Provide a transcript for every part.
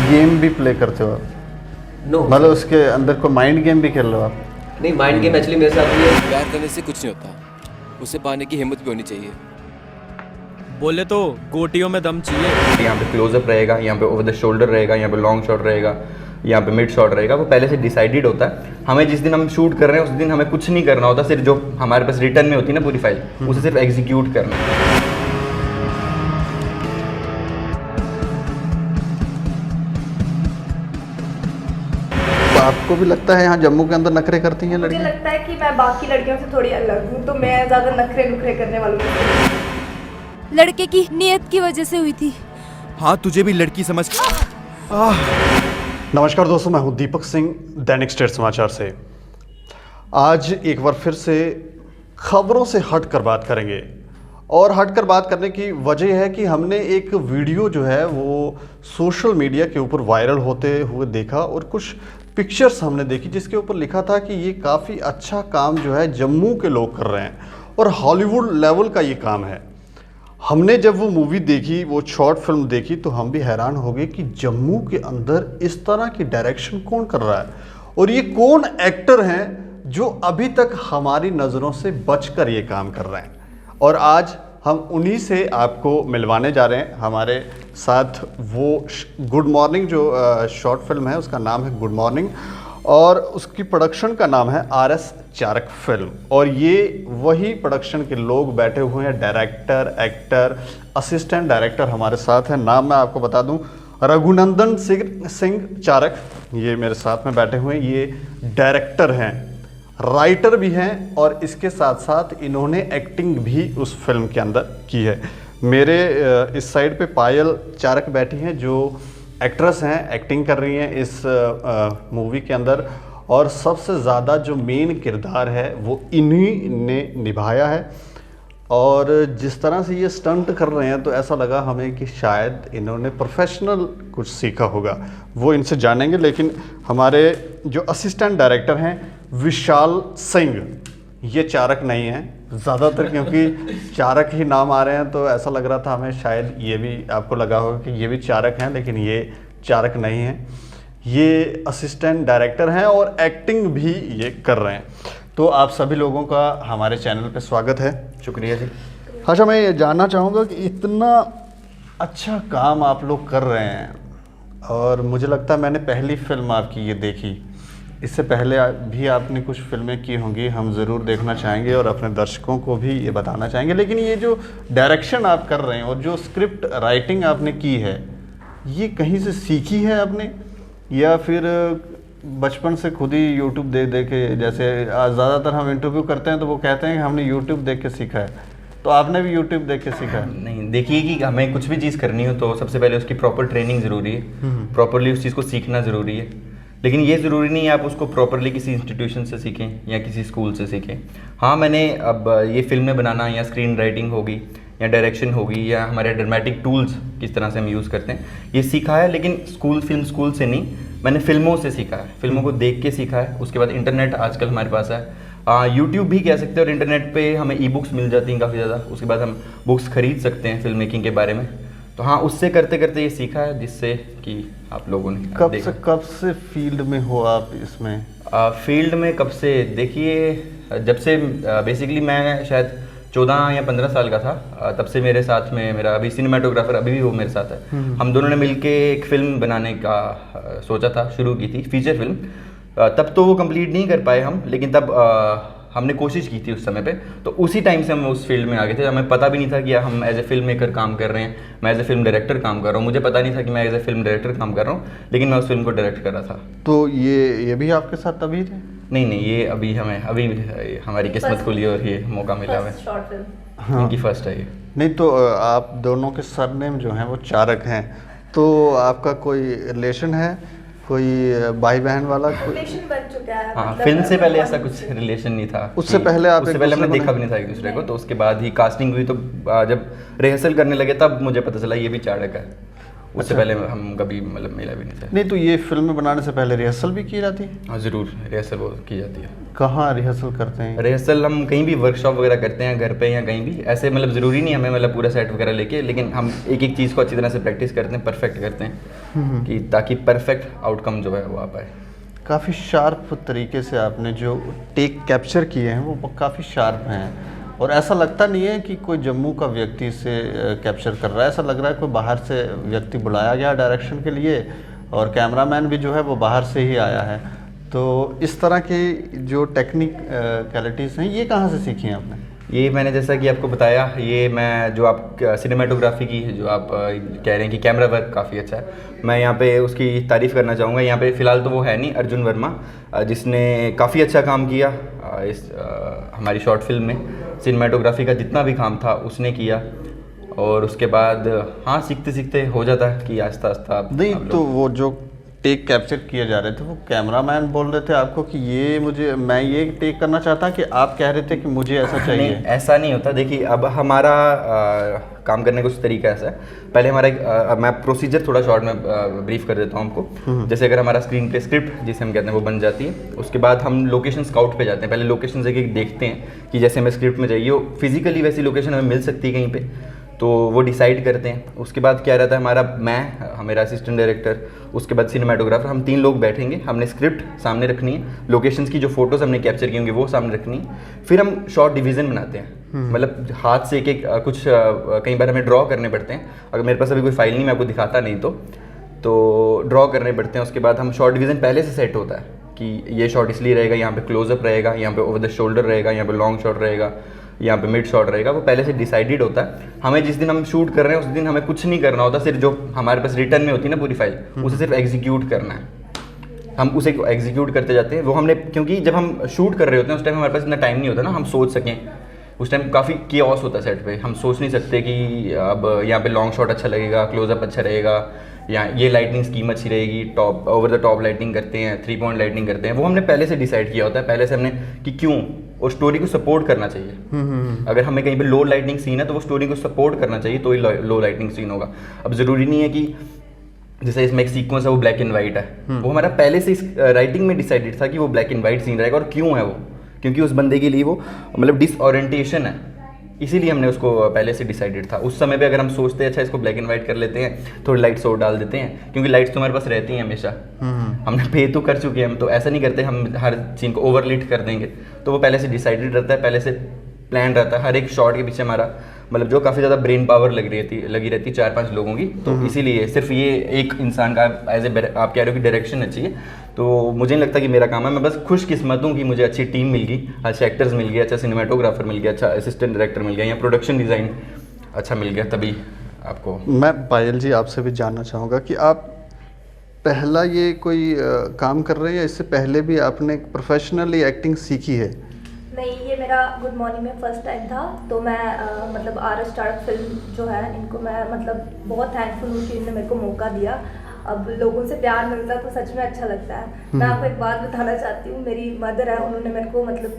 Game भी play करते हो आप? नो मतलब उसके अंदर कोई माइंड गेम भी खेल रहे हो आप? नहीं, माइंड गेम एक्चुअली मेरे साथ ये प्यार करने से कुछ नहीं होता, उसे पाने की हिम्मत भी होनी चाहिए। बोले तो गोटियों में दम चाहिए। यहाँ पे क्लोजअप रहेगा, यहाँ पे ओवर द शोल्डर रहेगा, यहाँ पे लॉन्ग शॉट रहेगा, यहाँ पे मिड शॉट रहेगा, वो पहले से डिसाइडेड होता है। हमें जिस दिन हम शूट कर रहे हैं उस दिन हमें कुछ नहीं करना होता, सिर्फ जो हमारे पास रिटर्न में होती है ना पूरी फाइल, उसे सिर्फ एग्जीक्यूट करना है। तो आपको भी लगता है यहाँ जम्मू के अंदर नखरे करती हैं मुझे लड़कियाँ? लगता है कि मैं बाकी लड़कियों से थोड़ी अलग हूँ, तो मैं ज़्यादा नखरे नुखरे करने वालों में से हूँ। लड़के की नियत की वजह से हुई थी। हाँ, तुझे भी लड़की समझ। नमस्कार दोस्तों, मैं हूं दीपक सिंह, दैनिक स्टेट समाचार से। आज एक बार फिर से खबरों से हटकर बात करेंगे, और हटकर बात करने की वजह है कि हमने एक वीडियो जो है वो सोशल मीडिया के ऊपर वायरल होते हुए देखा, और कुछ पिक्चर्स हमने देखी जिसके ऊपर लिखा था कि ये काफ़ी अच्छा काम जो है जम्मू के लोग कर रहे हैं, और हॉलीवुड लेवल का ये काम है। हमने जब वो मूवी देखी, वो शॉर्ट फिल्म देखी, तो हम भी हैरान हो गए कि जम्मू के अंदर इस तरह की डायरेक्शन कौन कर रहा है, और ये कौन एक्टर हैं जो अभी तक हमारी नज़रों से बचकर ये काम कर रहे हैं। और आज हम उन्हीं से आपको मिलवाने जा रहे हैं। हमारे साथ वो गुड मॉर्निंग जो शॉर्ट फिल्म है उसका नाम है गुड मॉर्निंग, और उसकी प्रोडक्शन का नाम है RS चारक फिल्म, और ये वही प्रोडक्शन के लोग बैठे हुए हैं, डायरेक्टर, एक्टर, असिस्टेंट डायरेक्टर हमारे साथ हैं। नाम मैं आपको बता दूं, रघुनंदन सिंह चारक, ये मेरे साथ में बैठे हुए हैं। ये डायरेक्टर हैं, राइटर भी हैं, और इसके साथ साथ इन्होंने एक्टिंग भी उस फिल्म के अंदर की है। मेरे इस साइड पे पायल चारक बैठी हैं जो एक्ट्रेस हैं, एक्टिंग कर रही हैं इस मूवी के अंदर, और सबसे ज़्यादा जो मेन किरदार है वो इन्हीं ने निभाया है। और जिस तरह से ये स्टंट कर रहे हैं तो ऐसा लगा हमें कि शायद इन्होंने प्रोफेशनल कुछ सीखा होगा, वो इनसे जानेंगे। लेकिन हमारे जो असिस्टेंट डायरेक्टर हैं विशाल सिंह, ये चारक नहीं हैं ज़्यादातर, क्योंकि चारक ही नाम आ रहे हैं तो ऐसा लग रहा था हमें शायद ये भी आपको लगा होगा कि ये भी चारक हैं, लेकिन ये चारक नहीं हैं। ये असिस्टेंट डायरेक्टर हैं और एक्टिंग भी ये कर रहे हैं। तो आप सभी लोगों का हमारे चैनल पे स्वागत है। शुक्रिया जी। अच्छा, मैं ये जानना चाहूँगा कि इतना अच्छा काम आप लोग कर रहे हैं, और मुझे लगता है मैंने पहली फिल्म आपकी ये देखी, इससे पहले भी आपने कुछ फिल्में की होंगी, हम ज़रूर देखना चाहेंगे और अपने दर्शकों को भी ये बताना चाहेंगे। लेकिन ये जो डायरेक्शन आप कर रहे हैं और जो स्क्रिप्ट राइटिंग आपने की है, ये कहीं से सीखी है आपने, या फिर बचपन से खुद ही यूट्यूब देख देख के, जैसे ज़्यादातर हम इंटरव्यू करते हैं तो वो कहते हैं कि हमने यूट्यूब देख के सीखा है, तो आपने भी यूट्यूब देख के सीखा है? नहीं, देखिए कि हमें कुछ भी चीज़ करनी हो तो सबसे पहले उसकी प्रॉपर ट्रेनिंग ज़रूरी है, प्रॉपरली उस चीज़ को सीखना ज़रूरी है। लेकिन ये ज़रूरी नहीं है आप उसको प्रॉपरली किसी इंस्टीट्यूशन से सीखें या किसी स्कूल से सीखें। हाँ, मैंने अब ये फिल्में बनाना या स्क्रीन राइटिंग होगी या डायरेक्शन होगी या हमारे ड्रामेटिक टूल्स किस तरह से हम यूज़ करते हैं, ये सीखा है। लेकिन फिल्म स्कूल से नहीं, मैंने फिल्मों से सीखा है, फिल्मों को देख के सीखा है। उसके बाद इंटरनेट आजकल हमारे पास है, यूट्यूब भी कह सकते हैं, और इंटरनेट पे हमें ई बुक्स मिल जाती हैं काफ़ी ज़्यादा। उसके बाद हम बुक्स खरीद सकते हैं फिल्म मेकिंग के बारे में। तो हाँ, उससे करते करते ये सीखा है, जिससे कि आप लोगों ने कब से फील्ड में हो आप इसमें? फील्ड में कब से, देखिए जब से बेसिकली मैं शायद 14 या 15 साल का था, तब से मेरे साथ में मेरा अभी सिनेमाटोग्राफर अभी भी वो मेरे साथ है। हम दोनों ने मिलके एक फिल्म बनाने का सोचा था, शुरू की थी फीचर फिल्म। तब तो वो कंप्लीट नहीं कर पाए हम, लेकिन तब हमने कोशिश की थी उस समय पे। तो उसी टाइम से हम उस फील्ड में आ गए थे। हमें पता भी नहीं था कि हम एज ए फिल्म मेकर काम कर रहे हैं, मैं एज ए फिल्म डायरेक्टर काम कर रहा हूँ। मुझे पता नहीं था कि मैं एज ए फिल्म डायरेक्टर काम कर रहा हूँ, लेकिन मैं उस फिल्म को डायरेक्ट कर रहा था। तो ये भी आपके साथ तभी थे? नहीं, ये अभी हमारी किस्मत खुली और ये मौका मिला है। फिल्म इनकी फर्स्ट है ये। नहीं, तो आप दोनों के सरनेम जो हैं वो चारक हैं, तो आपका कोई रिलेशन है, कोई भाई बहन वाला? रिलेशन बन चुका है। हाँ, मतलब फिल्म से पहले ऐसा कुछ रिलेशन नहीं था। उससे पहले आप उससे पहले हमने देखा भी नहीं था एक दूसरे को। तो उसके बाद ही कास्टिंग हुई, तो जब रिहर्सल करने लगे तब मुझे पता चला ये भी चारक है। उससे पहले हम कभी मतलब मिला भी नहीं था। नहीं तो ये फिल्म बनाने से पहले रिहर्सल भी की जाती है? हाँ ज़रूर, रिहर्सल वो की जाती है। कहाँ रिहर्सल करते हैं? रिहर्सल हम कहीं भी वर्कशॉप वगैरह करते हैं, घर पे या कहीं भी, ऐसे मतलब ज़रूरी नहीं हमें मतलब पूरा सेट वगैरह लेके, लेकिन हम एक एक चीज़ को अच्छी तरह से प्रैक्टिस करते हैं, परफेक्ट करते हैं कि ताकि परफेक्ट आउटकम जो है वो आ पाए। काफ़ी शार्प तरीके से आपने जो टेक कैप्चर किए हैं वो काफ़ी शार्प हैं, और ऐसा लगता नहीं है कि कोई जम्मू का व्यक्ति से कैप्चर कर रहा है। ऐसा लग रहा है कोई बाहर से व्यक्ति बुलाया गया डायरेक्शन के लिए, और कैमरामैन भी जो है वो बाहर से ही आया है। तो इस तरह की जो टेक्निकलिटीज़ हैं ये कहाँ से सीखी हैं आपने? ये मैंने जैसा कि आपको बताया, ये मैं जो आप सिनेमाटोग्राफी की जो आप कह रहे हैं कि कैमरा वर्क काफ़ी अच्छा है, मैं यहाँ पे उसकी तारीफ़ करना चाहूँगा। यहाँ पे फ़िलहाल तो वो है नहीं, अर्जुन वर्मा, जिसने काफ़ी अच्छा काम किया इस हमारी शॉर्ट फिल्म में। सिनेमाटोग्राफी का जितना भी काम था उसने किया, और उसके बाद हाँ सीखते सीखते हो जाता है कि आस्ता आस्ता नहीं तो वो जो टेक कैप्चर किए जा रहे थे वो कैमरामैन बोल रहे थे आपको कि ये मैं ये टेक करना चाहता कि आप कह रहे थे कि मुझे ऐसा चाहिए? नहीं, ऐसा नहीं होता। देखिए अब हमारा काम करने का कुछ तरीका ऐसा है, पहले हमारा मैं प्रोसीजर थोड़ा शॉर्ट में ब्रीफ कर देता हूँ आपको। जैसे अगर हमारा स्क्रीन पे स्क्रिप्ट जिसे हम कहते हैं वो बन जाती है, उसके बाद हम लोकेशन स्काउट पे जाते हैं। पहले लोकेशन एक देखते हैं कि जैसे हमें स्क्रिप्ट में चाहिए वो फिजिकली वैसी लोकेशन हमें मिल सकती है कहीं पे, तो वो डिसाइड करते हैं। उसके बाद क्या रहता है हमारा, मेरा असिस्टेंट डायरेक्टर, उसके बाद सिनेमाटोग्राफर, हम 3 लोग बैठेंगे। हमने स्क्रिप्ट सामने रखनी है, लोकेशंस की जो फोटोज हमने कैप्चर की होंगी वो सामने रखनी है, फिर हम शॉर्ट डिवीज़न बनाते हैं। मतलब हाथ से एक एक कुछ कई बार हमें ड्रॉ करने पड़ते हैं। अगर मेरे पास अभी कोई फाइल नहीं, मैं आपको दिखाता नहीं तो ड्रॉ करने पड़ते हैं। उसके बाद हम शॉर्ट डिवीज़न पहले से सेट होता है कि ये शॉट इसलिए रहेगा, यहाँ पे क्लोजअप रहेगा, यहाँ पे ओवर द शोल्डर रहेगा, यहाँ पे लॉन्ग शॉट रहेगा, यहाँ पे मिड शॉट रहेगा, वो पहले से डिसाइडेड होता है। हमें जिस दिन हम शूट कर रहे हैं उस दिन हमें कुछ नहीं करना होता, सिर्फ जो हमारे पास रिटर्न में होती है ना पूरी फाइल, उसे सिर्फ एग्जीक्यूट करना है। हम उसे एग्जीक्यूट करते जाते हैं। वो हमने, क्योंकि जब हम शूट कर रहे होते हैं उस टाइम हमारे पास इतना टाइम नहीं होता ना हम सोच सकें। उस टाइम काफ़ी केओस होता है सेट पे, हम सोच नहीं सकते कि अब यहाँ पे लॉन्ग शॉट अच्छा लगेगा, क्लोजअप अच्छा रहेगा, या ये लाइटिंग स्कीम अच्छी रहेगी, top over the top lighting करते हैं, 3 पॉइंट लाइटिंग करते हैं। वो हमने पहले से डिसाइड किया होता है, पहले से हमने कि क्यों, और स्टोरी को सपोर्ट करना चाहिए। अगर हमें कहीं पे लो लाइटिंग सीन है तो वो स्टोरी को सपोर्ट करना चाहिए, तो ही लो लाइटिंग सीन होगा। अब ज़रूरी नहीं है कि जैसे इसमें एक सीक्वेंस है वो ब्लैक एंड वाइट है, वो हमारा पहले से इस राइटिंग में डिसाइडेड था कि वो ब्लैक एंड वाइट सीन रहेगा। और क्यों है वो, क्योंकि उस बंदे के लिए वो मतलब डिसओरिएंटेशन है, इसीलिए हमने उसको पहले से डिसाइडेड था। उस समय पे अगर हम सोचते हैं अच्छा इसको ब्लैक एंड वाइट कर लेते हैं, थोड़ी लाइट्स और डाल देते हैं, क्योंकि लाइट्स तो हमारे पास रहती हैं हमेशा, हमने पे तो कर चुके हैं, हम तो ऐसा नहीं करते हम हर सीन को ओवरलिट कर देंगे। तो वो पहले से डिसाइडेड रहता है, पहले से प्लान रहता है। हर एक शॉट के पीछे हमारा मतलब जो काफ़ी ज़्यादा ब्रेन पावर लगी रहती है 4-5 लोगों की। तो इसीलिए सिर्फ ये एक इंसान का एज ए आप कह रहे हो कि डायरेक्शन अच्छी है, तो मुझे नहीं लगता कि मेरा काम है। मैं बस खुशकिस्मत हूँ कि मुझे अच्छी टीम मिल गई, अच्छे एक्टर्स मिल गए, अच्छा सिनेमाटोग्राफर मिल गया, अच्छा असिस्टेंट डायरेक्टर मिल गया, या प्रोडक्शन डिज़ाइन अच्छा मिल गया, तभी आपको। मैं पायल जी आपसे भी जानना चाहूँगा कि आप पहला ये कोई काम कर रहे हैं या इससे पहले भी आपने प्रोफेशनली एक्टिंग सीखी है? नहीं, ये मेरा गुड मॉर्निंग में फर्स्ट टाइम था। तो मैं मतलब RS स्टार्ट फिल्म जो है, इनको मैं मतलब बहुत थैंकफुल हूँ कि इन्होंने मेरे को मौका दिया। अब लोगों से प्यार मिलता तो सच में अच्छा लगता है। मैं आपको एक बात बताना चाहती हूँ, मेरी मदर है, उन्होंने मेरे को मतलब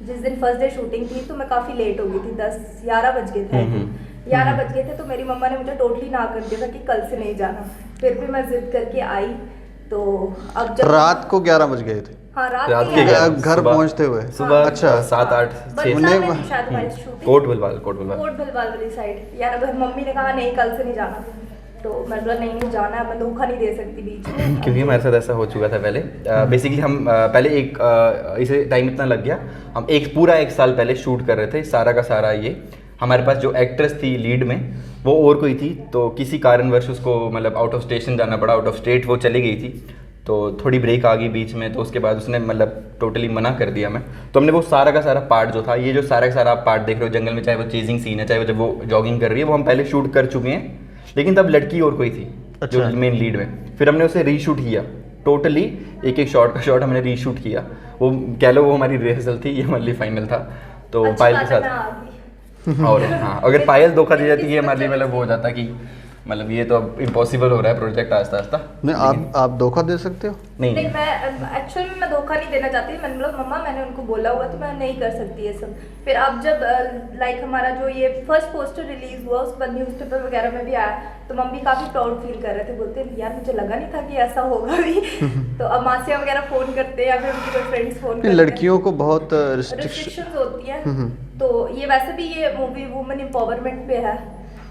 जिस दिन फर्स्ट डे शूटिंग थी तो मैं काफ़ी लेट हो गई थी, 10-11 बज गए थे, 11 बज गए थे। तो मेरी मम्मा ने मुझे टोटली ना कर दिया था कि कल से नहीं जाना, फिर भी मैं जिद करके आई। तो अब जब रात को 11 बज गए थे? हाँ, रात के घर पहुंचते हुए सुबह अच्छा 7-8 कोट भलवाल वाली साइड। यार अब मम्मी ने कहा नहीं कल से नहीं जाना, तो मैं बोला नहीं जाना है, मैं धोखा नहीं दे सकती बीच में। क्योंकि हमारे साथ ऐसा हो चुका था पहले। बेसिकली हम पहले एक इसे टाइम इतना लग गया, हम पूरा एक साल पहले शूट कर रहे थे सारा का सारा। ये हमारे पास जो एक्ट्रेस थी लीड में वो और कोई थी, तो किसी कारणवश उसको मतलब आउट ऑफ स्टेशन जाना पड़ा, आउट ऑफ स्टेट वो चली गई थी, तो थोड़ी ब्रेक आ गई बीच में। तो उसके बाद उसने मतलब टोटली मना कर दिया हमें। तो हमने वो सारा का सारा पार्ट जो था, ये जो सारा का सारा आप पार्ट देख रहे हो जंगल में, चाहे वो चेजिंग सीन है, चाहे वो जब वो जॉगिंग कर रही है, वो हम पहले शूट कर चुके हैं, लेकिन तब लड़की और कोई थी जो मेन लीड में। फिर हमने उसे रीशूट किया, टोटली एक शॉट का शॉट हमने रीशूट किया। वो कह लो वो हमारी रिहर्सल थी, ये हमारी फाइनल था। तो पायल के साथ और हाँ, अगर पायल धोखा दे जाती है हमारे लिए मतलब वो हो जाता कि मतलब ये तो अब इम्पॉसिबल हो रहा है प्रोजेक्ट आस्ता आस्ता। नहीं, आप धोखा दे सकते हो? नहीं, नहीं मैं एक्चुअली में धोखा नहीं देना चाहती। मैंने बोला मम्मा मैंने उनको बोला हुआ तो मैं नहीं कर सकती ये सब। फिर अब जब लाइक हमारा जो ये फर्स्ट पोस्टर रिलीज हुआ उसके बाद न्यूज़पेपर वगैरह में भी आया तो मम्मी काफ़ी प्राउड फील कर रहे थे, बोलते हैं यार मुझे लगा नहीं था कि ऐसा होगा भी। तो अब मासियाँ वगैरह फ़ोन करते हैं या फिर उनकी कोई फ्रेंड्स फ़ोन करते हैं। लड़कियों को बहुत रिस्ट्रिक्शंस होती हैं, तो ये वैसे भी ये मूवी वुमेन एम्पावरमेंट पे है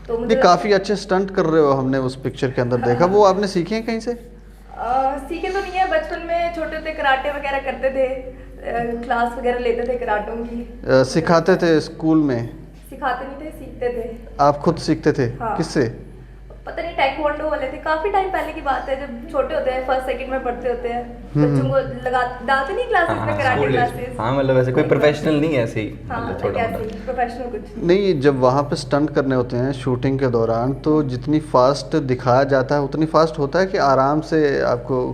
तो मुझे नहीं, काफ़ी अच्छे स्टंट कर रहे हो, हमने उस पिक्चर के अंदर देखा। वो आपने सीखे हैं कहीं से? सीखे तो नहीं है, बचपन में छोटे होते कराटे वगैरह करते थे, क्लास वगैरह लेते थे कराटों की। सिखाते थे स्कूल में? सिखाते नहीं थे, सीखते थे। आप खुद सीखते थे? हाँ। किससे? पता नहीं, टाइक्वांडो वाले थे। काफी टाइम पहले की बात है, जब छोटे होते हैं, फर्स्ट सेकंड में पढ़ते होते हैं, बच्चों को लगा डालते नहीं क्लासेस में, कराटे क्लासेस। हाँ मतलब ऐसे कोई प्रोफेशनल नहीं है, ऐसे ही हाँ मतलब छोटा मोटा। प्रोफेशनल कुछ नहीं, जब वहाँ पे स्टंट करने होते हैं शूटिंग के दौरान तो जितनी फास्ट दिखाया जाता है उतनी फास्ट होता है कि आराम से आपको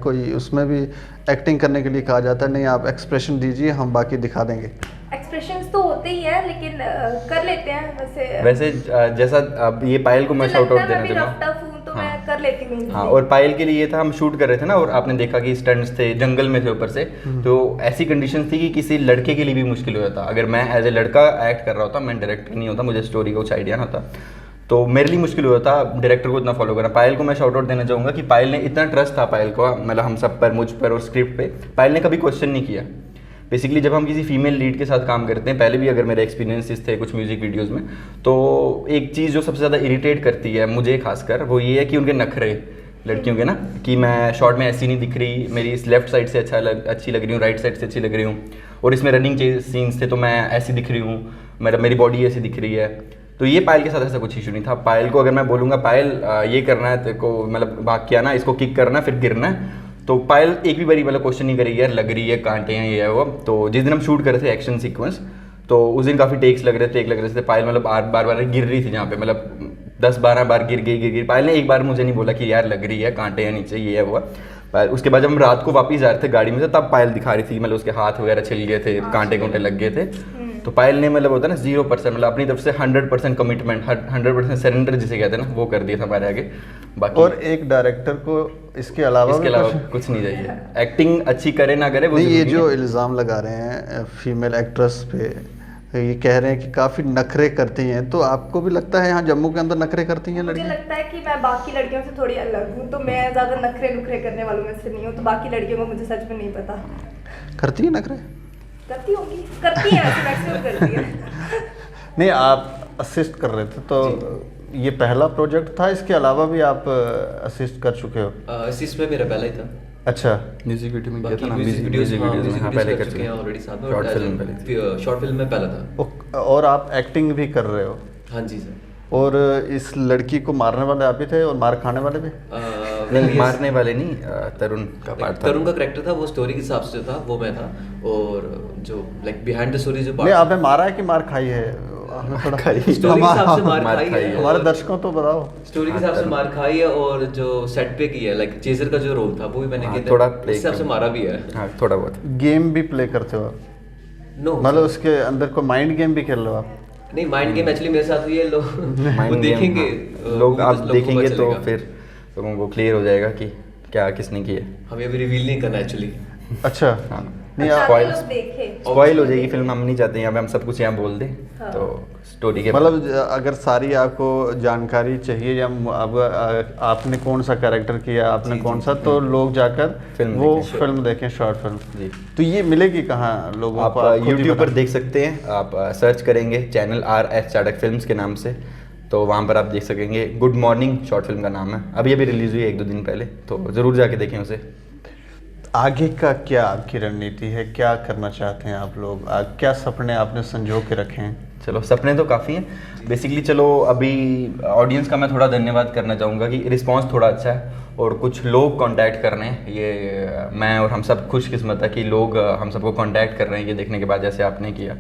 कोई उसमें भी एक्टिंग करने के लिए कहा जाता है नहीं आप एक्सप्रेशन दीजिए हम बाकी दिखा देंगे? एक्सप्रेशंस तो होते ही है लेकिन कर लेते हैं वैसे जैसा अब ये पायल को मैं शाउट आउट देना चाहूँगा। तो मैं कर लेती हूँ। हाँ, और पायल के लिए ये था, हम शूट कर रहे थे ना और आपने देखा कि स्टंट्स थे, जंगल में थे ऊपर से, तो ऐसी कंडीशन थी कि किसी लड़के के लिए भी मुश्किल हो जाता। अगर मैं एज ए लड़का एक्ट कर रहा होता, मैं डायरेक्टर नहीं होता, मुझे स्टोरी का कुछ आइडिया ना था, तो मेरे लिए मुश्किल हो जाता डायरेक्टर को इतना फॉलो करना। पायल को मैं शाउट आउट देना चाहूँगा कि पायल ने इतना ट्रस्ट था पायल को, मतलब हम सब पर, मुझ पर और स्क्रिप्ट पे, पायल ने कभी क्वेश्चन नहीं किया। बेसिकली जब हम किसी फीमेल लीड के साथ काम करते हैं, पहले भी अगर मेरे एक्सपीरियंसेस थे कुछ म्यूजिक वीडियोस में, तो एक चीज़ जो सबसे ज़्यादा इरिटेट करती है मुझे खासकर, वो ये है कि उनके नखरे लड़कियों के ना, कि मैं शॉर्ट में ऐसी नहीं दिख रही, मेरी इस लेफ्ट साइड से अच्छी लग रही हूँ, राइट साइड से अच्छी लग रही हूँ, और इसमें रनिंग सीन्स थे तो मैं ऐसी दिख रही हूँ, मेरी बॉडी ऐसी दिख रही है। तो ये पायल के साथ ऐसा कुछ इशू नहीं था। पायल को अगर मैं बोलूँगा पायल ये करना है तेरे को, मतलब भाग के आना, इसको किक करना, फिर गिरना है, तो पायल एक भी बारी मतलब क्वेश्चन नहीं करेगी यार लग रही है, कांटे हैं, ये है वो। तो जिस दिन हम शूट कर रहे थे एक्शन सीक्वेंस, तो उस दिन काफ़ी टेक लग रहे थे। पायल मतलब बार बार गिर रही थी, जहाँ पे मतलब 10-12 बार गिर गई। पायल ने एक बार मुझे नहीं बोला कि यार लग रही है, कांटे हैं नीचे, ये है वो। उसके बाद जब हम रात को वापस जा रहे थे गाड़ी में से, तब पायल दिखा रही थी, मतलब उसके हाथ वगैरह छिल गए थे, कांटे लग गए थे। तो पायल ने मतलब होता है ना 0%, मतलब अपनी तरफ से 100% कमिटमेंट, 100% सरेंडर जिसे कहते हैं ना, वो कर दिया था हमारे आगे। बाकी और एक डायरेक्टर को इसके अलावा कुछ नहीं चाहिए, एक्टिंग अच्छी करे ना करे वो नहीं। ये जरूरी जो है। इल्ज़ाम लगा रहे हैं फीमेल एक्ट्रेस पे, ये कह रहे हैं कि काफ़ी नखरे करती हैं, तो आपको भी लगता है यहाँ जम्मू के अंदर नखरे करती हैं मुझे लड़कियाँ? लगता है कि मैं बाकी लड़कियों से थोड़ी अलग हूँ, तो मैं ज़्यादा नखरे करने वालों में से नहीं हूँ, तो बाकी लड़कियों को मुझे सच में नहीं पता। करती है नखरे? करती होंगी, करती है वैसे, मैक्सिमम करती है। नहीं, आप असिस्ट कर रहे थे तो ये पहला प्रोजेक्ट था, इसके अलावा भी आप असिस्ट कर चुके हो? असिस्ट में मेरा पहला ही था। अच्छा, म्यूजिक वीडियो में बाकी किया था ना, म्यूजिक वीडियोस हाँ पहले कर चुके हैं ऑलरेडी साथ में। शॉर्ट फिल्म पहले, शॉर्ट फिल्म में पहला था। और आप एक्टिंग भी कर रहे हो? हाँ जी सर। और इस लड़की को मारने वाले आप ही थे और मार खाने वाले भी? नहीं मारने वाले नहीं, तरुण का पार्ट था। तरुण का कैरेक्टर था, वो स्टोरी के हिसाब से जो था वो मैं था, और जो लाइक बिहाइंड द स्टोरी जो नहीं, आपने मारा है कि मार खाई है? हमें थोड़ा स्टोरी के हिसाब से मार खाई है, हमारे दर्शकों तो बताओ। स्टोरी के हिसाब से मार खाई है, और जो सेट पे की है लाइक चेजर का जो रोल था वो भी मैंने किया था, थोड़ा उस हिसाब से मारा भी है। हाँ थोड़ा बहुत। गेम भी प्ले करते हो? नो, मतलब उसके अंदर को माइंड गेम भी खेल लो आप? नहीं, माइंड गेम एक्चुअली मेरे साथ हुई है, लोग वो देखेंगे, लोग आप लोगों को देखेंगे पता तो चलेगा। फिर लोगों को क्लियर हो जाएगा कि क्या किसने किया। हमें अभी रिवील नहीं करना एक्चुअली। अच्छा, हाँ नहीं स्पॉइल हो जाएगी फिल्म, हम नहीं चाहते यहाँ पे हम सब कुछ यहाँ बोल दें। हाँ। तो स्टोरी के मतलब अगर सारी आपको जानकारी चाहिए या अब आपने कौन सा कैरेक्टर किया, आपने कौन सा, तो लोग जाकर वो फिल्म देखें, शॉर्ट फिल्म जी। तो ये मिलेगी कहाँ लोगों को? आप यूट्यूब पर देख सकते हैं, आप सर्च करेंगे चैनल RS चाड़क फिल्म्स के नाम से, तो वहाँ पर आप देख सकेंगे। गुड मॉर्निंग शॉर्ट फिल्म का नाम है, अभी रिलीज़ हुई है 1-2 दिन पहले, तो ज़रूर जाके देखें उसे। आगे का क्या आपकी रणनीति है, क्या करना चाहते हैं आप लोग, क्या सपने आपने संजो के रखे हैं? चलो सपने तो काफ़ी हैं बेसिकली। चलो अभी ऑडियंस का मैं थोड़ा धन्यवाद करना चाहूँगा कि रिस्पांस थोड़ा अच्छा है, और कुछ लोग कांटेक्ट कर रहे हैं, ये मैं और हम सब खुशकिस्मत है कि लोग हम सबको कांटेक्ट कर रहे हैं ये देखने के बाद, जैसे आपने किया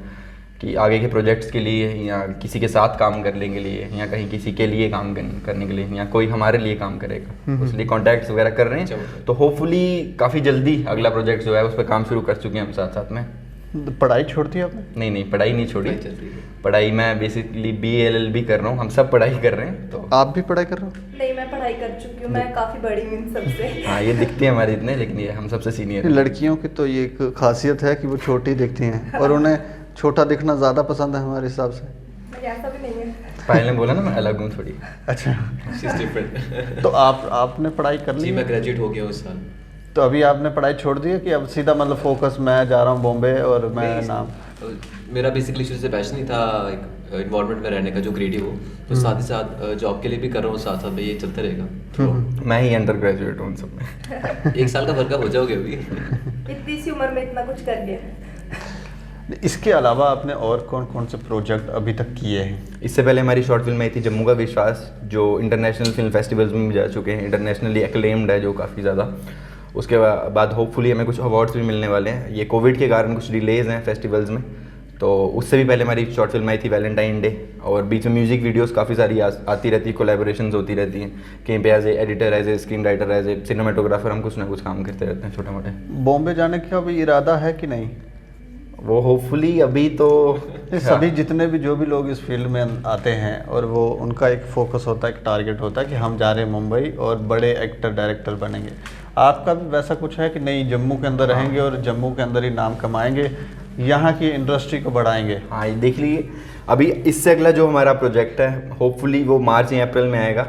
कि आगे के प्रोजेक्ट्स के लिए या किसी के साथ काम करने के लिए या कहीं किसी के लिए काम करने के लिए या कोई हमारे लिए काम करेगा, उसलिए कॉन्टैक्ट्स वगैरह कर रहे हैं। तो होपफुली काफ़ी जल्दी अगला प्रोजेक्ट जो है उस पर काम शुरू कर चुके हैं हम साथ साथ में। पढ़ाई छोड़ दी आपने? नहीं, पढ़ाई नहीं छोड़ी। पढ़ाई चल रही है। पढ़ाई मैं बेसिकली BA-LLB कर रहा हूँ, हम सब पढ़ाई कर रहे हैं। तो आप भी पढ़ाई कर रहे हो? नहीं, मैं पढ़ाई कर चुकी हूँ, मैं काफ़ी बड़ी हूँ इन सबसे। हाँ, ये दिखती है हमारे इतने, लेकिन ये हम सबसे सीनियर हैं। लड़कियों की तो ये एक खासियत है कि वो छोटी दिखती हैं और उन्हें छोटा दिखना ज़्यादा पसंद है हमारे हिसाब से। नहीं, ऐसा भी नहीं है। पायल ने बोला ना मैं अलग हूँ थोड़ी। अच्छा, She's different। तो आपने पढ़ाई कर ली जी, है? मैं ग्रेजुएट हो गया हूँ इस साल। तो अभी आपने पढ़ाई छोड़ दी है कि अब सीधा मतलब फोकस मैं जा रहा हूँ बॉम्बे और मैं नाम? मेरा बेसिकली शुरू से पैशन ही था एक इन्वायरमेंट में रहने का, जो क्रिएटिव हो, तो साथ ही साथ जॉब के लिए भी कर रहा हूँ, साथ साथ में ये चलता रहेगा। मैं ही अंडर ग्रेजुएट हूँ उन सब में। 1 साल का फर्क हो जाओगे अभी। इतनी सी उम्र में इतना कुछ कर लिया। इसके अलावा आपने और कौन कौन से प्रोजेक्ट अभी तक किए हैं? इससे पहले हमारी शॉर्ट फिल्म आई थी जम्मू का विश्वास, जो इंटरनेशनल फिल्म फेस्टिवल्स में भी जा चुके हैं, इंटरनेशनली एक्लेम्ड है जो काफ़ी ज़्यादा। उसके बाद होपफुली हमें कुछ अवार्ड्स भी मिलने वाले हैं। ये कोविड के कारण कुछ डिलेज हैं फेस्टिवल्स में, तो उससे भी पहले हमारी शॉर्ट फिल्म आई थी वैलेंटाइन डे, और बीच में म्यूज़िक वीडियोस काफ़ी सारी आती रहती है, कोलैबोरेशंस होती रहती हैं। कहीं पे as a editor, as a screen writer, as a cinematographer हम कुछ ना कुछ काम करते रहते हैं छोटे मोटे। बॉम्बे जाने का भी इरादा है कि नहीं? वो होपफुली अभी तो ये सभी जितने भी जो भी लोग इस फील्ड में आते हैं और वो उनका एक फोकस होता है, एक टारगेट होता है कि हम जा रहे हैं मुंबई और बड़े एक्टर डायरेक्टर बनेंगे। आपका भी वैसा कुछ है कि नहीं, जम्मू के अंदर रहेंगे और जम्मू के अंदर ही नाम कमाएंगे, यहाँ की इंडस्ट्री को बढ़ाएंगे? हाँ, ये देख लीजिए, अभी इससे अगला जो हमारा प्रोजेक्ट है होपफुली वो मार्च या अप्रैल में आएगा।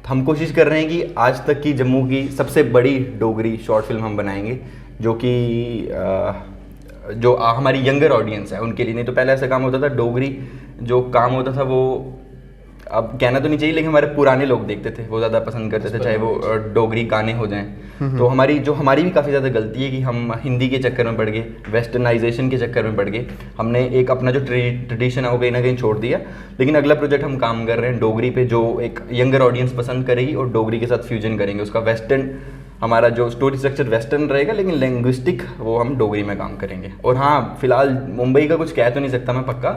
हम कोशिश कर रहे हैं कि आज तक की जम्मू की सबसे बड़ी डोगरी शॉर्ट फिल्म हम बनाएंगे, जो कि जो हमारी यंगर ऑडियंस है उनके लिए। नहीं तो पहले ऐसा काम होता था, डोगरी जो काम होता था वो, अब कहना तो नहीं चाहिए, लेकिन हमारे पुराने लोग देखते थे, वो ज़्यादा पसंद करते थे, चाहे वो डोगरी गाने हो जाएं। तो हमारी भी काफ़ी ज़्यादा गलती है कि हम हिंदी के चक्कर में पड़ गए, वेस्टर्नाइजेशन के चक्कर में पड़ गए। हमने एक अपना जो ट्रेडिशन है वो कहीं ना कहीं छोड़ दिया। लेकिन अगला प्रोजेक्ट हम काम कर रहे हैं डोगरी पे, जो एक यंगर ऑडियंस पसंद करेगी और डोगरी के साथ फ्यूजन करेंगे उसका। वेस्टर्न हमारा जो स्टोरी स्ट्रक्चर वेस्टर्न रहेगा, लेकिन लैंग्विस्टिक वो हम डोगरी में काम करेंगे। और हाँ, फिलहाल मुंबई का कुछ कह तो नहीं सकता मैं पक्का,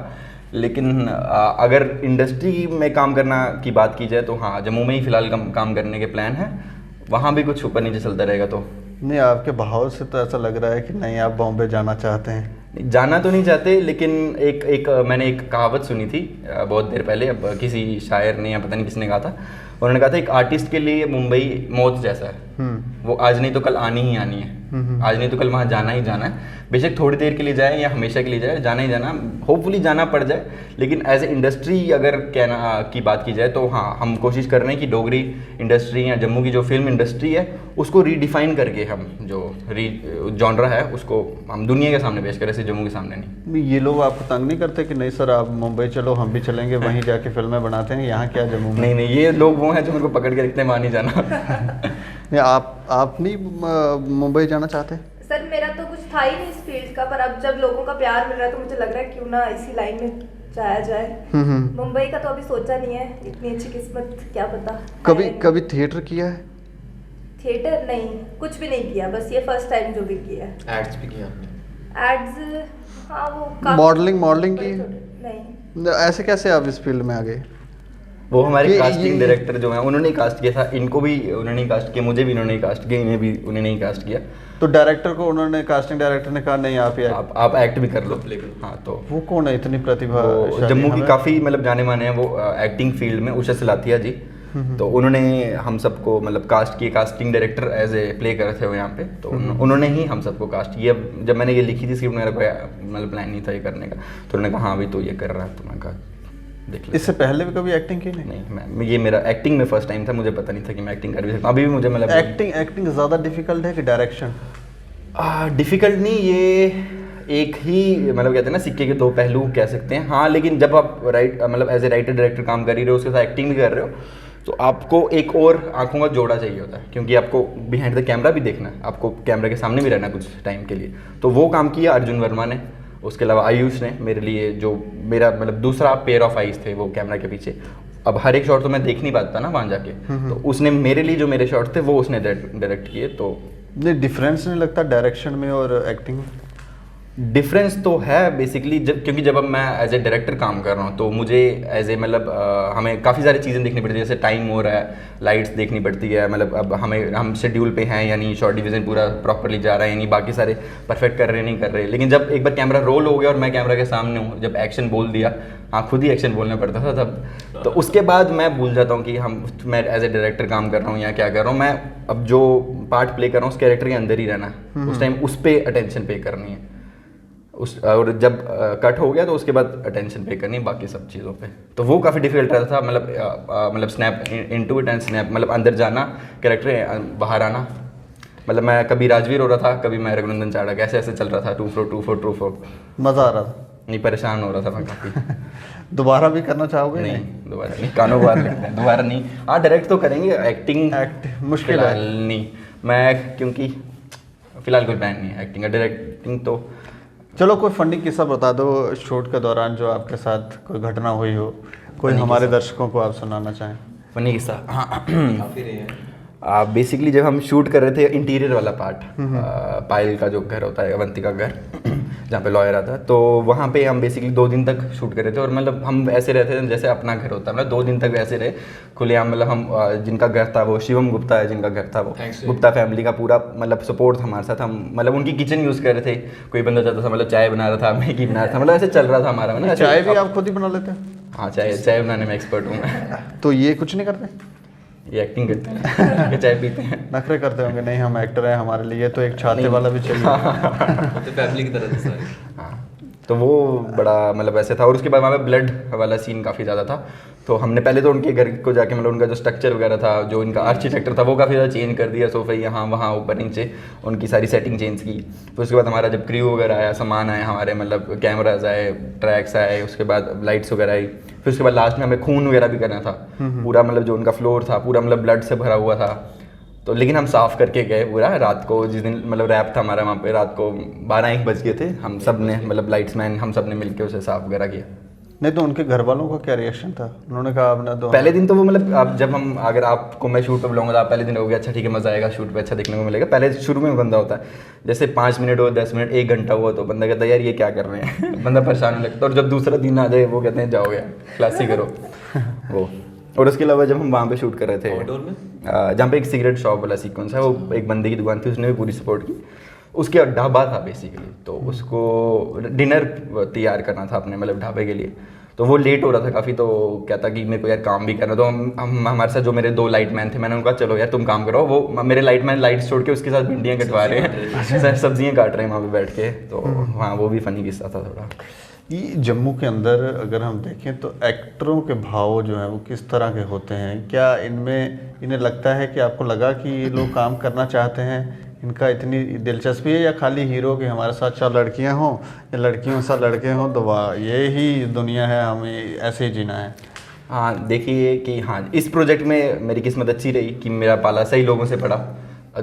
लेकिन अगर इंडस्ट्री में काम करना की बात की जाए तो हाँ, जम्मू में ही फिलहाल काम करने के प्लान है। वहाँ भी कुछ ऊपर नीचे चलता रहेगा। तो नहीं, आपके बहाव से तो ऐसा लग रहा है कि नहीं, आप बॉम्बे जाना चाहते हैं। जाना तो नहीं चाहते, लेकिन मैंने एक कहावत सुनी थी बहुत देर पहले, अब किसी शायर ने या पता नहीं किसने कहा था। उन्होंने कहा था एक आर्टिस्ट के लिए मुंबई मौत जैसा है, वो आज नहीं तो कल आनी ही आनी है, आज नहीं तो कल वहाँ जाना ही जाना है। बेशक थोड़ी देर के लिए जाए या हमेशा के लिए जाए, जाना ही जाना, होपफुली जाना पड़ जाए। लेकिन एज ए इंडस्ट्री अगर कहना की बात की जाए तो हाँ, हम कोशिश कर रहे हैं कि डोगरी इंडस्ट्री या जम्मू की जो फिल्म इंडस्ट्री है उसको रीडिफाइन करके हम जो जॉनरा है उसको हम दुनिया के सामने पेश करें, सिर्फ जम्मू के सामने नहीं। ये लोग आपको तंग नहीं करते कि नहीं सर आप मुंबई चलो, हम भी चलेंगे, वहीं जाके फिल्में बनाते हैं, यहाँ क्या जम्मू में? नहीं, ये लोग वो हैं जो मेरे को पकड़ के रखते हैं, वहाँ नहीं जाना। आप नहीं मुंबई जाना चाहते? सर, मेरा तो कुछ था ही नहीं इस फील्ड का, पर अब जब लोगों का प्यार मिल रहा है तो मुझे लग रहा है क्यों ना इसी लाइन में जाया जाए। मुंबई का तो अभी सोचा नहीं है, इतनी अच्छी किस्मत क्या पता। कभी थिएटर किया है? थिएटर नहीं, कुछ भी नहीं किया, बस ये फर्स्ट टाइम जो भी किया है। एड्स भी किया आपने? एड्स, हाँ वो मॉडलिंग की? नहीं। ऐसे कैसे आप इस फील्ड में आ गए? वो हमारे कास्टिंग डायरेक्टर जो हैं उन्होंने कास्ट किया था, इनको भी उन्होंने ही कास्ट किया, मुझे भी उन्होंने ही कास्ट किया, इन्हें भी उन्होंने ही कास्ट किया। तो डायरेक्टर को उन्होंने, कास्टिंग डायरेक्टर ने कहा नहीं आप एक्ट भी कर लो। हाँ, तो वो कौन है इतनी प्रतिभा? जम्मू की काफ़ी मतलब जाने माने हैं वो एक्टिंग फील्ड में, उषा सिलाथिया जी। तो उन्होंने हम सबको मतलब कास्ट किए, casting director as a play कर रहे थे वो यहाँ पे, तो उन्होंने ही हम सबको कास्ट किया। जब मैंने ये लिखी थी स्क्रिप्ट, मेरा कोई मतलब प्लान नहीं था ये करने का, तो उन्होंने कहा हाँ भाई तो ये कर रहा है, तो मैंने कहा देख ले। इससे पहले भी कभी एक्टिंग की? नहीं, ये मेरा एक्टिंग में फर्स्ट टाइम था, मुझे पता नहीं था कि मैं एक्टिंग कर भी सकता हूँ। अभी भी मुझे मतलब एक्टिंग ज़्यादा डिफिकल्ट है कि डायरेक्शन? डिफ़िकल्ट नहीं, ये एक ही मतलब कहते हैं ना सिक्के के दो पहलू कह सकते हैं। हाँ, लेकिन जब आप मतलब एज ए राइटर डायरेक्टर काम कर ही रहे हो, उसके साथ एक्टिंग भी कर रहे हो, तो आपको एक और आंखों का जोड़ा चाहिए होता है, क्योंकि आपको बिहाइंड द कैमरा भी देखना है, आपको कैमरा के सामने भी रहना कुछ टाइम के लिए। तो वो काम किया अर्जुन वर्मा ने, उसके अलावा आयुष ने मेरे लिए, जो मेरा मतलब दूसरा पेयर ऑफ आइज थे वो कैमरा के पीछे। अब हर एक शॉट तो मैं देख नहीं पाता ना वहाँ जाके, तो उसने मेरे लिए जो मेरे शॉट थे वो उसने डायरेक्ट किए। तो नहीं, डिफरेंस नहीं लगता डायरेक्शन में और एक्टिंग में? डिफरेंस तो है बेसिकली, क्योंकि जब अब मैं एज ए डायरेक्टर काम कर रहा हूँ तो मुझे एज ए मतलब हमें काफ़ी सारी चीज़ें देखनी पड़ती है, जैसे टाइम हो रहा है, लाइट्स देखनी पड़ती है, मतलब अब हम शेड्यूल पे हैं यानी शॉर्ट डिवीज़न पूरा प्रॉपरली जा रहा है यानी बाकी सारे परफेक्ट कर रहे नहीं कर रहे। लेकिन जब एक बार कैमरा रोल हो गया और मैं कैमरा के सामने हूँ, जब एक्शन बोल दिया, हाँ खुद ही एक्शन बोलना पड़ता था तब, तो उसके बाद मैं भूल जाता हूँ कि मैं एज ए डायरेक्टर काम कर रहा हूँ या क्या कर रहा हूँ। मैं अब जो पार्ट प्ले कर रहा हूँ उस कैरेक्टर के अंदर ही रहना है, उस टाइम उस पर अटेंशन पे करनी है, और जब कट हो गया तो उसके बाद अटेंशन पे करनी बाकी सब चीज़ों पे। तो वो काफ़ी डिफिकल्ट रहता था, मतलब snap into it and snap, मतलब अंदर जाना कैरेक्टर, बाहर आना। मतलब मैं कभी राजवीर हो रहा था, कभी मैं रघुनंदन चाड़ा, कैसे ऐसे चल रहा था, 2-4 मज़ा आ रहा था? नहीं, परेशान हो रहा था मैं काफ़ी। दोबारा भी करना चाहोगे? नहीं, दोबारा नहीं, कानों बार नहीं, दोबारा नहीं। हाँ डायरेक्ट तो करेंगे, एक्टिंग मुश्किल है नहीं, मैं क्योंकि फिलहाल कोई प्लान नहीं है एक्टिंग का, डायरेक्टिंग तो। चलो कोई फनी किस्सा बता दो शूट के दौरान जो आपके साथ कोई घटना हुई हो, कोई हमारे दर्शकों को आप सुनाना चाहें। फनी किस्सा, हाँ काफ़ी रहे हैं। बेसिकली जब हम शूट कर रहे थे इंटीरियर वाला पार्ट, पायल का जो घर होता है, अवंतिका का घर जहाँ पे लॉयर आता है, तो वहाँ पे हम बेसिकली 2 दिन तक शूट कर रहे थे। और मतलब हम ऐसे रहते थे जैसे अपना घर होता है, मतलब 2 दिन तक वैसे रहे खुलेआम। मतलब हम जिनका घर था वो शिवम गुप्ता है, जिनका घर था वो गुप्ता फैमिली का पूरा मतलब सपोर्ट था हमारे साथ। हम मतलब उनकी किचन यूज़ कर रहे थे, कोई बंदा चाहता था मतलब चाय बना रहा था, मैगी बना रहा था, मतलब ऐसे चल रहा था हमारा। मतलब चाय भी आप खुद ही बना लेते हैं? हाँ, चाय बनाने में एक्सपर्ट हूँ मैं। तो ये कुछ नहीं करते? ये एक्टिंग करते हैं, चाय पीते हैं, नखरे करते होंगे, नहीं हम एक्टर हैं, हमारे लिए तो एक छाते वाला भी चाहिए। तो फैमिली की तरह थे सारे। हाँ, तो वो बड़ा मतलब ऐसे था। और उसके बाद वहाँ पे ब्लड वाला सीन काफ़ी ज़्यादा था, तो हमने पहले तो उनके घर को जाके मतलब उनका जो स्ट्रक्चर वगैरह था, जो इनका आर्किटेक्चर था, वो काफ़ी ज़्यादा चेंज कर दिया, सोफे यहाँ वहाँ ऊपर नीचे उनकी सारी सेटिंग चेंज की। फिर उसके बाद हमारा जब क्रू वगैरह आया, सामान आए हमारे, मतलब कैमराज आए, ट्रैक्स आए, उसके बाद लाइट्स वगैरह आई, फिर उसके बाद लास्ट में हमें खून वगैरह भी करना था पूरा, मतलब जो उनका फ्लोर था पूरा मतलब ब्लड से भरा हुआ था। तो लेकिन हम साफ़ करके गए पूरा रात को, जिस दिन मतलब रैप था हमारा वहाँ पे, रात को 12-1 बज गए थे, हम सब ने मतलब लाइट्समैन हम सब ने मिलकर उसे साफ़ वगैरह किया। नहीं तो उनके घर वालों का क्या रिएक्शन था? उन्होंने कहा आपने तो पहले दिन तो वो मतलब आप जब हम अगर आपको मैं शूट पे बुलाऊंगा तो आप पहले दिन हो गया अच्छा ठीक है मज़ा आएगा, शूट पे अच्छा देखने को मिलेगा। पहले शुरू में बंदा होता है जैसे 5 मिनट हो, 10 मिनट, 1 घंटा हुआ तो बंदा कहता है यार ये क्या कर रहे हैं बंदा परेशान होने लगता है। और जब दूसरा दिन आ जाए वो कहते हैं जाओ यार क्लास ही करो वो। और उसके अलावा जब हम वहाँ पे शूट कर रहे थे आउटडोर में, जहाँ पे एक सिगरेट शॉप वाला सीक्वेंस है, वो एक बंदे की दुकान थी, उसने भी पूरी सपोर्ट की। उसके ढाबा था बेसिकली, तो उसको डिनर तैयार करना था अपने मतलब ढाबे के लिए, तो वो लेट हो रहा था काफ़ी। तो क्या था कि मेरे को यार काम भी करना, तो हम हमारे साथ जो मेरे 2 लाइटमैन थे, मैंने उनका चलो यार तुम काम करो। वो मेरे लाइटमैन लाइट्स छोड़ के उसके साथ भिंडियाँ कटवा रहे हैं, सब्जियाँ काट रहे हैं वहाँ पे बैठ के। तो हाँ वो भी फनी किस्सा था थोड़ा। ये जम्मू के अंदर अगर हम देखें तो एक्टरों के भाव जो हैं वो किस तरह के होते हैं? क्या इन्हें लगता है कि आपको लगा कि ये लोग काम करना चाहते हैं, इनका इतनी दिलचस्पी है, या खाली हीरो के हमारे साथ 4 लड़कियां हों या लड़कियों से लड़के हों तो वाह ये ही दुनिया है, हमें ऐसे ही जीना है? हाँ देखिए कि हाँ इस प्रोजेक्ट में मेरी किस्मत अच्छी रही कि मेरा पाला सही लोगों से पड़ा।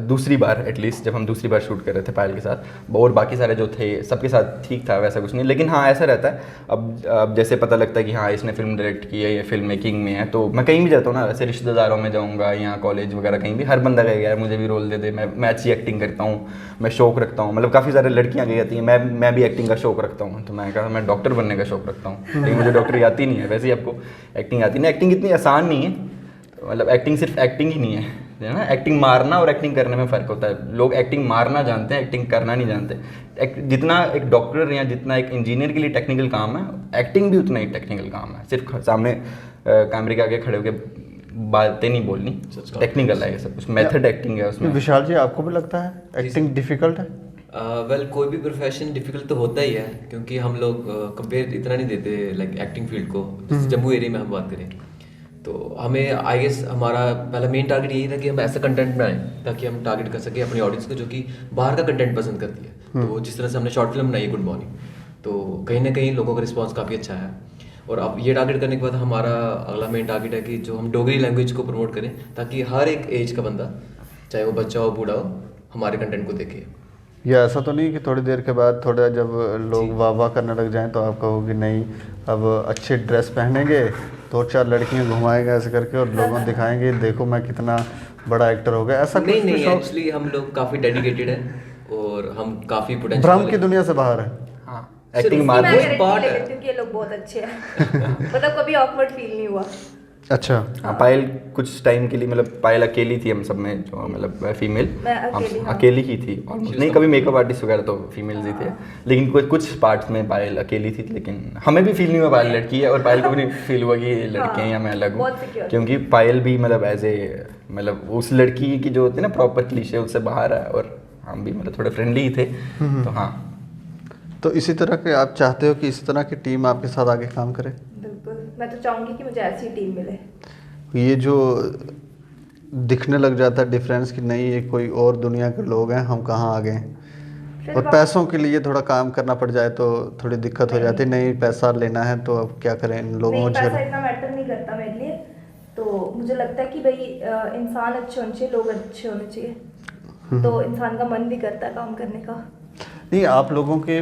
दूसरी बार एटलीस्ट जब हम दूसरी बार शूट कर रहे थे पायल के साथ, और बाकी सारे जो थे सबके साथ ठीक था, वैसा कुछ नहीं। लेकिन हाँ ऐसा रहता है अब जैसे पता लगता है कि हाँ इसने फिल्म डायरेक्ट की है, ये फिल्म मेकिंग में है, तो मैं कहीं भी जाता हूँ ना, वैसे रिश्तेदारों में जाऊँगा या कॉलेज वगैरह कहीं भी, हर बंदा कहेगा यार मुझे भी रोल दे दे, मैं अच्छी एक्टिंग करता हूँ, मैं शौक रखता हूँ। मतलब काफ़ी सारे लड़कियाँ कही जाती हैं मैं भी एक्टिंग का शौक रखता हूँ, तो मैं कहा मैं डॉक्टर बनने का शौक रखता हूँ, लेकिन मुझे डॉक्टरी आती नहीं है। वैसे ही आपको एक्टिंग आती नहीं, एक्टिंग इतनी आसान नहीं है, मतलब एक्टिंग सिर्फ एक्टिंग ही नहीं है ना, एक्टिंग मारना और एक्टिंग करने में फ़र्क होता है। लोग एक्टिंग मारना जानते हैं, एक्टिंग करना नहीं जानते। जितना एक डॉक्टर या जितना एक इंजीनियर के लिए टेक्निकल काम है, एक्टिंग भी उतना ही टेक्निकल काम है। सिर्फ सामने कैमरे के आगे खड़े होकर बातें नहीं बोलनी, टेक्निकल है सब कुछ, मेथड एक्टिंग है उसमें। विशाल जी आपको भी लगता है एक्टिंग डिफ़िकल्ट है? वेल कोई भी प्रोफेशन डिफिकल्ट तो होता ही है, क्योंकि हम लोग कंपेयर इतना नहीं देते लाइक एक्टिंग फील्ड को। जैसे जम्मू एरिया में हम बात करें तो हमें आई गेस हमारा पहला मेन टारगेट यही था कि हम ऐसा कंटेंट बनाएं ताकि हम टारगेट कर सकें अपनी ऑडियंस को जो कि बाहर का कंटेंट पसंद करती है। तो जिस तरह से हमने शॉर्ट फिल्म बनाई गुड मॉर्निंग, तो कहीं ना कहीं लोगों का रिस्पांस काफ़ी अच्छा है। और अब ये टारगेट करने के बाद हमारा अगला मेन टारगेट है कि जो हम डोगरी लैंग्वेज को प्रमोट करें ताकि हर एक एज का बंदा, चाहे वो बच्चा हो बूढ़ा हो, हमारे कंटेंट को देखे। या ऐसा तो नहीं कि थोड़ी देर के बाद थोड़ा जब लोग वाह वाह करने लग जाएं तो आप कहोगे नहीं अब अच्छी ड्रेस पहनेंगे, 2-4 लड़कियां घुमाएगा ऐसे करके और लोगों दिखाएंगे देखो मैं कितना बड़ा एक्टर हो गया, ऐसा नहीं एक्चुअली हम लोग काफ़ी डेडिकेटेड हैं और हम काफ़ी पोटेंशियल भ्रम की दुनिया से बाहर है। एक्टिंग मार मैं वो एक गारंटी part ले है। लेती हूँ कि ये लोग बहुत अच्छे हैं मतलब कभी ऑकवर्ड फील नहीं हुआ। अच्छा। हाँ, पायल कुछ टाइम के लिए मतलब पायल अकेली थी हम सब में, जो मतलब फीमेल मैं अकेली, हाँ। अकेली ही थी ऑलमोस्ट। नहीं, कभी मेकअप आर्टिस्ट वगैरह तो फीमेल्स ही थे, लेकिन कुछ पार्ट्स में पायल अकेली थी। लेकिन हमें भी फील नहीं हुआ पायल लड़की है, और पायल को भी नहीं फील हुआ कि ये लड़के हैं या मैं अलग बहुत हूँ, secure। क्योंकि पायल भी मतलब एज ए मतलब उस लड़की की जो होती है ना प्रॉपर क्लीशे, उससे बाहर है, और हम भी मतलब थोड़े फ्रेंडली ही थे। तो हाँ, तो इसी तरह के आप चाहते हो कि इस तरह की टीम आपके साथ आगे काम करे? बिल्कुल, मैं तो चाहूँगी कि मुझे ऐसी टीम मिले। ये जो दिखने लग जाता है डिफरेंस कि नहीं ये कोई और दुनिया के लोग हैं, हम कहाँ आ गए हैं, फिर और बात- पैसों के लिए थोड़ा काम करना पड़ जाए तो थोड़ी दिक्कत हो जाती है। नहीं पैसा लेना है तो अब क्या करें, इन लोगों नहीं, को पैसा झेल। इतना मैटर नहीं करता मेरे लिए। तो मुझे लगता है कि भाई इंसान अच्छे होने चाहिए, लोग अच्छे होने चाहिए, तो इंसान का मन भी करता है काम करने का। नहीं, आप लोगों के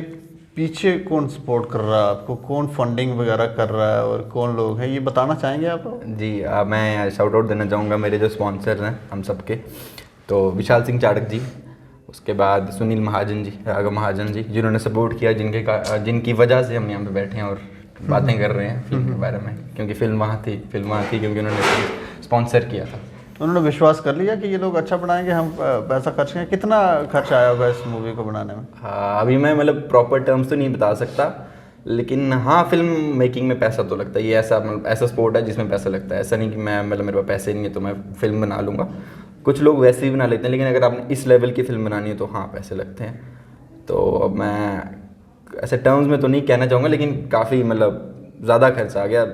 पीछे कौन सपोर्ट कर रहा है आपको, कौन फंडिंग वगैरह कर रहा है और कौन लोग हैं, ये बताना चाहेंगे आप? जी मैं शाउट आउट देना चाहूँगा मेरे जो स्पॉन्सर हैं हम सबके। तो विशाल सिंह चाड़क जी, उसके बाद सुनील महाजन जी, राघव महाजन जी, जिन्होंने सपोर्ट किया, जिनकी वजह से हम यहाँ पे बैठे हैं और बातें कर रहे हैं फिल्म के बारे में, क्योंकि फिल्म वहाँ थी क्योंकि उन्होंने स्पॉन्सर किया था। उन्होंने विश्वास कर लिया कि ये लोग अच्छा बनाएंगे, हम पैसा खर्च करें। कितना खर्च आया होगा इस मूवी को बनाने में? हाँ, अभी मैं मतलब प्रॉपर टर्म्स तो नहीं बता सकता, लेकिन हाँ फिल्म मेकिंग में पैसा तो लगता है। ये ऐसा स्पोर्ट है जिसमें पैसा लगता है। ऐसा नहीं कि मैं मतलब मेरे पास पैसे नहीं है तो मैं फिल्म बना लूँगा। कुछ लोग वैसे ही बना लेते हैं, लेकिन अगर आपने इस लेवल की फिल्म बनानी है तो हाँ पैसे लगते हैं। तो अब मैं ऐसे टर्म्स में तो नहीं कहना चाहूँगा, लेकिन काफ़ी मतलब ज़्यादा खर्च आ गया।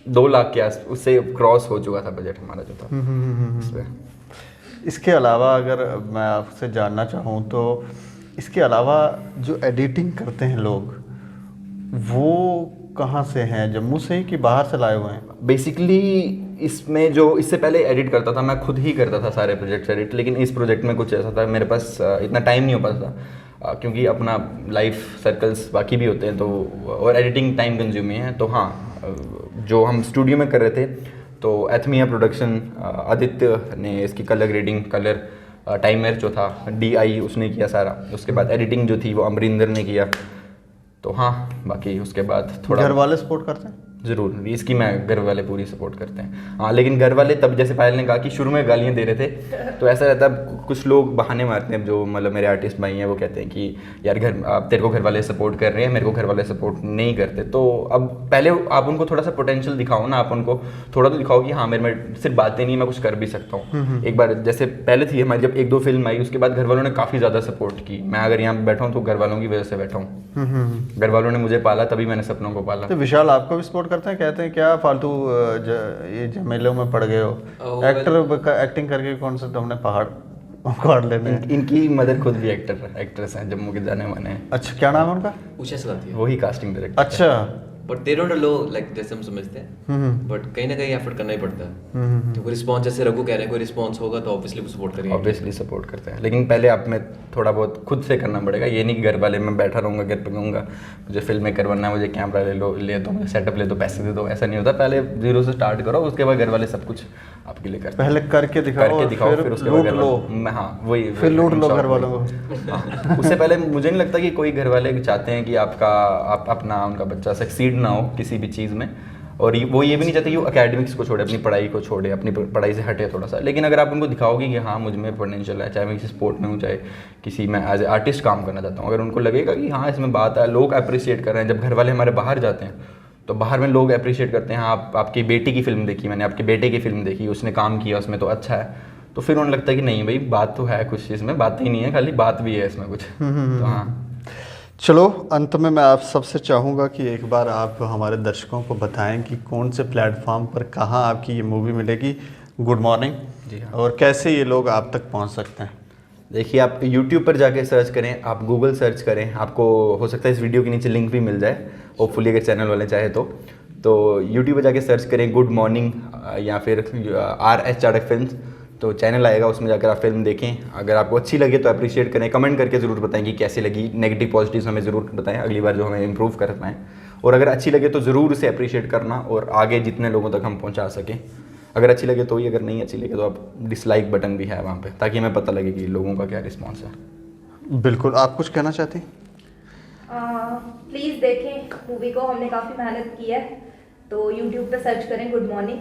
2 लाख के आस उससे क्रॉस हो चुका था बजट हमारा जो था इस पे। इसके अलावा अगर मैं आपसे जानना चाहूँ तो इसके अलावा जो एडिटिंग करते हैं लोग, वो कहाँ से हैं, जम्मू से ही कि बाहर से लाए हुए हैं? बेसिकली इसमें जो इससे पहले एडिट करता था, मैं खुद ही करता था सारे प्रोजेक्ट्स एडिट, लेकिन इस प्रोजेक्ट में कुछ ऐसा था, मेरे पास इतना टाइम नहीं हो पाता था, क्योंकि अपना लाइफ सर्कल्स बाकी भी होते हैं, तो और एडिटिंग टाइम कंज्यूमिंग है। तो हाँ, जो हम स्टूडियो में कर रहे थे, तो एथमिया प्रोडक्शन, आदित्य ने इसकी कलर ग्रेडिंग, कलर टाइमर जो था DI उसने किया सारा। उसके बाद एडिटिंग जो थी वो अमरिंदर ने किया। तो हाँ, बाकी उसके बाद थोड़ा घर वाले सपोर्ट करते हैं? ज़रूर, इसकी मैं घर वाले पूरी सपोर्ट करते हैं। हाँ, लेकिन घर वाले तब, जैसे पायल ने कहा कि शुरू में गालियाँ दे रहे थे, तो ऐसा रहता है कुछ लोग बहाने मारते हैं, जो मतलब मेरे आर्टिस्ट भाई हैं, वो कहते हैं कि यार तेरे को घर वाले सपोर्ट कर रहे हैं, मेरे को घर वाले सपोर्ट नहीं करते। तो अब पहले आप उनको थोड़ा सा पोटेंशियल दिखाओ ना, आप उनको थोड़ा तो दिखाओ कि हाँ मेरे में सिर्फ बातें नहीं, मैं कुछ कर भी सकता हूँ। एक बार जैसे पहले थी हमारी जब 1-2 फिल्म आई, उसके बाद घर वालों ने काफ़ी ज़्यादा सपोर्ट की। मैं अगर यहाँ बैठा हूँ तो घर वालों की वजह से बैठा हूँ। घर वालों ने मुझे पाला, तभी मैंने सपनों को पाला। तो विशाल आपको भी सपोर्ट करते हैं? कहते हैं क्या फालतू ये झमेलों में पड़ गए हो, एक्टिंग करके कौन सा तुमने पहाड़ उखाड़ लेने हैं? इनकी मदर खुद भी एक्ट्रेस हैं, जम्मू के जाने माने हैं। अच्छा, क्या नाम है उनका? उषा सलाती है। वही कास्टिंग डायरेक्टर। अच्छा। But they don't know like जैसे हम समझते हैं, बट कहीं ना कहीं एफर्ट करना ही पड़ता है। तो कोई रिस्पॉन्स, जैसे रघु कह रहे हैं, कोई रिस्पॉन्स होगा तो ऑब्वियसली वो सपोर्ट करेंगे। ऑब्वियसली सपोर्ट करते हैं, लेकिन पहले आप में थोड़ा बहुत खुद से करना पड़ेगा। ये नहीं कि घर वाले, मैं बैठा रहूँगा घर पे कहूँगा मुझे फिल्म मेकर बनना है, मुझे कैमरा ले दो, मुझे सेटअप ले दो, पैसे दे दो। ऐसा नहीं होता। पहले 0 से स्टार्ट करो, उसके बाद घर वाले सब कुछ आपके लिए करते हैं। पहले करके दिखाओ, फिर उसके बाद लूट घर लो। वाले- हाँ वही, फिर लूट लो short घर वालों को। हाँ, उससे पहले मुझे नहीं लगता कि कोई घर वाले चाहते हैं कि आप अपना उनका बच्चा सक्सीड ना हो किसी भी चीज़ में, और वो ये भी नहीं चाहते कि वो एकेडमिक्स को छोड़े, अपनी पढ़ाई को छोड़े, अपनी पढ़ाई से हटे थोड़ा सा। लेकिन अगर आप उनको दिखाओगे कि हाँ मुझ में पोटेंशियल है, चाहे मैं किसी स्पोर्ट में हूँ, चाहे किसी मैं एज ए आर्टिस्ट काम करना चाहता हूँ, अगर उनको लगेगा कि हाँ इसमें बात है, लोग अप्रिशिएट कर रहे हैं। जब घर वाले हमारे बाहर जाते हैं तो बाहर में लोग अप्रिशिएट करते हैं, हाँ आपकी बेटी की फिल्म देखी, मैंने आपके बेटे की फिल्म देखी, उसने काम किया उसमें तो अच्छा है, तो फिर उन्हें लगता है कि नहीं भाई बात तो है कुछ, इसमें बात ही नहीं है, खाली बात भी है इसमें कुछ। तो हाँ, चलो अंत में मैं आप सबसे चाहूँगा कि एक बार आप हमारे दर्शकों को बताएं कि कौन से प्लेटफॉर्म पर, कहाँ आपकी ये मूवी मिलेगी गुड मॉर्निंग, जी हाँ, और कैसे ये लोग आप तक पहुँच सकते हैं? देखिए आप YouTube पर जाके सर्च करें, आप Google सर्च करें, आपको हो सकता है इस वीडियो के नीचे लिंक भी मिल जाए, होपफुली अगर चैनल वाले चाहे तो YouTube पर जाके सर्च करें गुड मॉर्निंग या फिर RS चाड़क फिल्म्स, तो चैनल आएगा, उसमें जाकर आप फिल्म देखें। अगर आपको अच्छी लगे तो अप्रिशिएट करें, कमेंट करके ज़रूर बताएं कि कैसी लगी, नेगेटिव पॉजिटिव्स हमें ज़रूर बताएं अगली बार जो हमें इम्प्रूव कर पाएँ, और अगर अच्छी लगे तो ज़रूर उसे अप्रिशिएट करना और आगे जितने लोगों तक हम पहुँचा सकें। अगर अच्छी लगे तो ही, अगर नहीं अच्छी लगे तो आप डिसलाइक बटन भी है वहाँ पे, ताकि हमें पता लगे कि लोगों का क्या रिस्पॉन्स है। बिल्कुल। आप कुछ कहना चाहते हैं? प्लीज़ देखें मूवी को, हमने काफ़ी मेहनत की है। तो यूट्यूब पे सर्च करें गुड मॉर्निंग,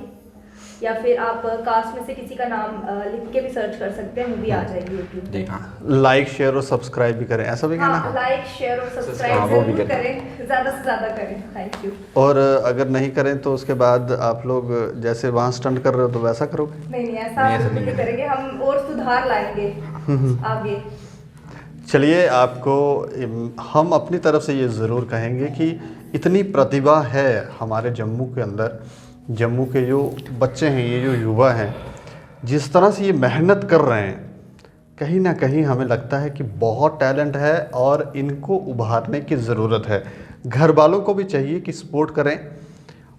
या फिर आप कास्ट में से किसी का नाम लिख के भी सर्च कर सकते हैं, मूवी आ जाएगी यूट्यूब पे। लाइक शेयर और सब्सक्राइब भी करें, ऐसा भी कहना हाँ, है? लाइक शेयर और हाँ, सब्सक्राइब वो भी जरूर करें। करें, ज़्यादा से ज़्यादा करें। Thank you. और अगर नहीं करें तो उसके बाद आप लोग जैसे वहाँ स्टंट कर रहे हो तो वैसा करोगे? नहीं, ऐसा बिल्कुल नहीं करेंगे, हम और सुधार लाएंगे आगे। चलिए, आपको हम अपनी तरफ से ये ज़रूर कहेंगे कि इतनी प्रतिभा है हमारे जम्मू के अंदर। जम्मू के जो बच्चे हैं, ये जो युवा हैं, जिस तरह से ये मेहनत कर रहे हैं, कहीं ना कहीं हमें लगता है कि बहुत टैलेंट है और इनको उभारने की ज़रूरत है। घर वालों को भी चाहिए कि सपोर्ट करें,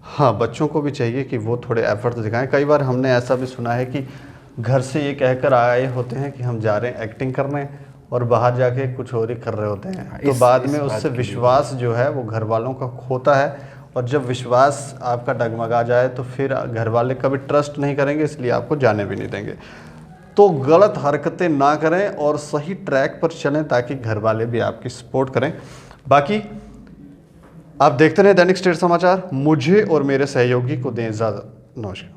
हाँ, बच्चों को भी चाहिए कि वो थोड़े एफर्ट्स दिखाएं। कई बार हमने ऐसा भी सुना है कि घर से ये कहकर आए होते हैं कि हम जा रहे हैं एक्टिंग करने, और बाहर जाके कुछ और ही कर रहे होते हैं। तो बाद में उससे विश्वास जो है वो घर वालों का खोता है, और जब विश्वास आपका डगमगा जाए तो फिर घर वाले कभी ट्रस्ट नहीं करेंगे, इसलिए आपको जाने भी नहीं देंगे। तो गलत हरकतें ना करें और सही ट्रैक पर चलें ताकि घर वाले भी आपकी सपोर्ट करें। बाकी आप देखते रहें दैनिक स्टेट समाचार। मुझे और मेरे सहयोगी को दें इजाज़त। नमस्कार।